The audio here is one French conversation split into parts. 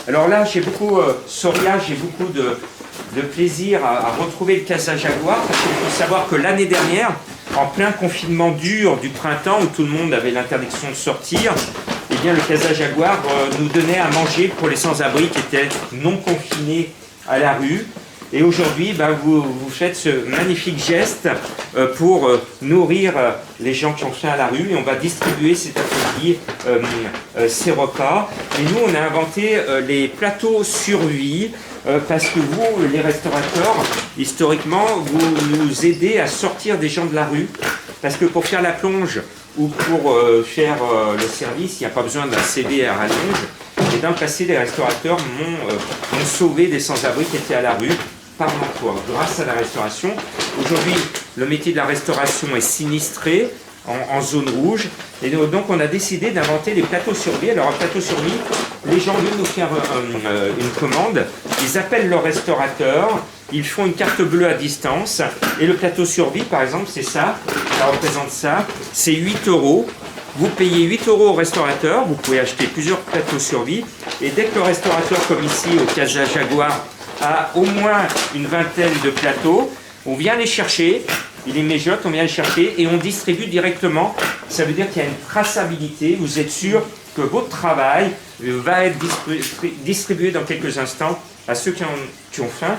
Alors là, Soria, j'ai beaucoup de plaisir à retrouver le Casa Jaguar, parce qu'il faut savoir que l'année dernière, en plein confinement dur du printemps, où tout le monde avait l'interdiction de sortir, eh bien le Casa Jaguar nous donnait à manger pour les sans-abri qui étaient non confinés à la rue. Et aujourd'hui, vous faites ce magnifique geste pour nourrir les gens qui ont faim à la rue. Et on va distribuer cet après-midi ces repas. Et nous, on a inventé les plateaux survie parce que vous, les restaurateurs, historiquement, vous nous aidez à sortir des gens de la rue. Parce que pour faire la plonge ou pour faire le service, il n'y a pas besoin d'un CD à rallonge. Et dans le passé, les restaurateurs m'ont sauvé des sans-abri qui étaient à la rue par l'emploi, grâce à la restauration. Aujourd'hui, le métier de la restauration est sinistré en zone rouge. Et donc, on a décidé d'inventer les plateaux survie. Alors, un plateau survie, les gens viennent nous faire une commande. Ils appellent leur restaurateur. Ils font une carte bleue à distance. Et le plateau survie, par exemple, c'est ça. Ça représente ça. C'est 8 €. Vous payez 8 € au restaurateur. Vous pouvez acheter plusieurs plateaux survie. Et dès que le restaurateur, comme ici au Casa Jaguar, a au moins une vingtaine de plateaux, on vient les chercher, il les mijote, on vient les chercher et on distribue directement. Ça veut dire qu'il y a une traçabilité, vous êtes sûr que votre travail va être distribué dans quelques instants à ceux qui ont faim.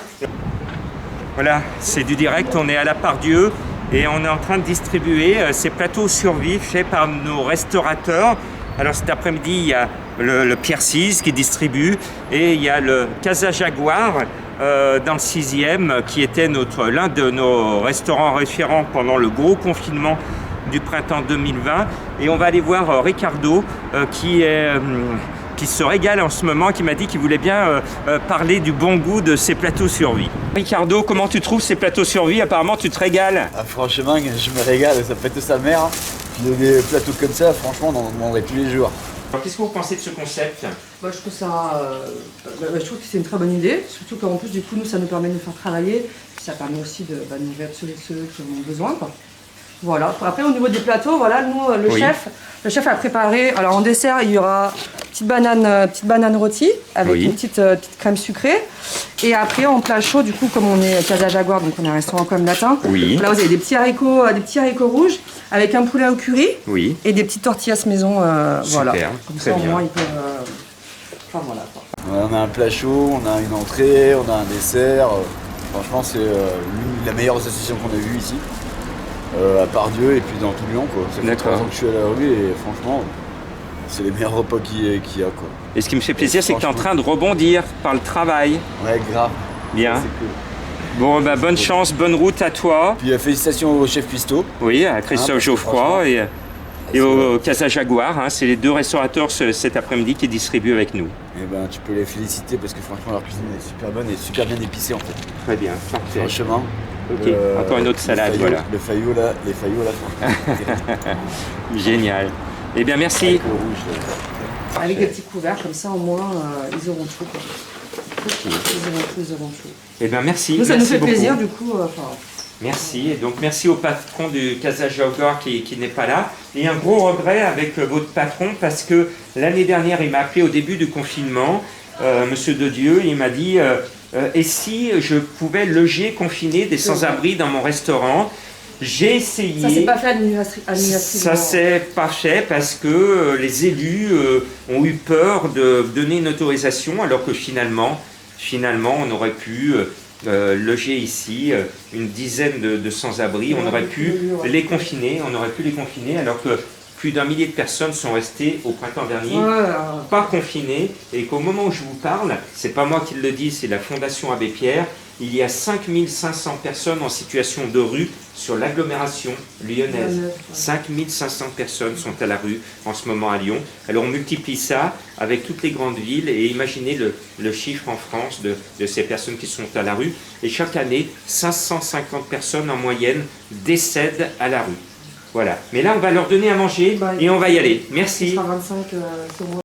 Voilà, c'est du direct, on est à la Pardieu et on est en train de distribuer ces plateaux survie faits par nos restaurateurs. Alors cet après-midi, il y a le Pierre Cise qui distribue et il y a le Casa Jaguar dans le 6e qui était l'un de nos restaurants référents pendant le gros confinement du printemps 2020. Et on va aller voir Ricardo qui se régale en ce moment, qui m'a dit qu'il voulait bien parler du bon goût de ces plateaux survie. Ricardo, comment tu trouves ces plateaux survie? Apparemment, tu te régales. Ah, franchement, je me régale, ça pète sa mère. Des plateaux comme ça, franchement, on en demanderait tous les jours. Alors, qu'est-ce que vous pensez de ce concept? Je trouve je trouve que c'est une très bonne idée, surtout qu'en plus, du coup, nous, ça nous permet de nous faire travailler. Ça permet aussi de nourrir ceux qui en ont besoin, quoi. Voilà. Après, au niveau des plateaux, voilà, nous, le chef a préparé. Alors, en dessert, il y aura petite banane rôtie avec une petite crème sucrée. Et après, en plat chaud, du coup, comme on est Casa Jaguar, donc on est un restaurant quand même latin. Oui. Là, vous avez des petits haricots rouges avec un poulet au curry. Oui. Et des petites tortillas maison. Voilà. Comme ça, au moins, ils peuvent. Enfin, voilà, quoi. On a un plat chaud, on a une entrée, on a un dessert. Franchement, c'est la meilleure association qu'on a vue ici. À Pardieu et puis dans tout Lyon, quoi. Ça fait 3 ans que je suis à la rue et franchement, c'est les meilleurs repas qu'il y a, quoi. Et ce qui me fait plaisir, c'est que tu es en train de rebondir par le travail. Ouais, grave. Bien. Ouais, c'est Bon, cool. bonne chance, bonne route à toi. Puis félicitations au chef Pisto. Oui, à Christophe Geoffroy et au Casa Jaguar. C'est les 2 restaurateurs cet après-midi qui distribuent avec nous. Et tu peux les féliciter parce que franchement, leur cuisine est super bonne et super bien épicée en fait. Très bien, parfait. Franchement. Ok, encore une autre salade, voilà. Les faillots là, Génial. Eh bien, merci. Avec le rouge. Avec des petits couverts, comme ça, au moins, ils auront tout, quoi. Ils auront tout. Eh bien, merci. Nous, ça merci nous fait beaucoup. plaisir, du coup. Merci. Et donc, merci au patron du Casa Jaguar qui n'est pas là. Et un gros regret avec votre patron parce que l'année dernière, il m'a appelé au début du confinement, Monsieur Dedieu, il m'a dit et si je pouvais loger, confiner des sans-abri dans mon restaurant? J'ai essayé. Ça s'est pas fait administrativement. Ça s'est pas fait parce que les élus ont eu peur de donner une autorisation alors que finalement on aurait pu loger ici une dizaine de sans-abri, on aurait pu les confiner, alors que plus d'1 millier de personnes sont restées au printemps dernier, pas confinées, et qu'au moment où je vous parle, c'est pas moi qui le dis, c'est la Fondation Abbé Pierre, il y a 5500 personnes en situation de rue sur l'agglomération lyonnaise. 5500 personnes sont à la rue en ce moment à Lyon. Alors on multiplie ça avec toutes les grandes villes et imaginez le chiffre en France de ces personnes qui sont à la rue. Et chaque année, 550 personnes en moyenne décèdent à la rue. Voilà. Mais là, on va leur donner à manger et on va y aller. Merci. 25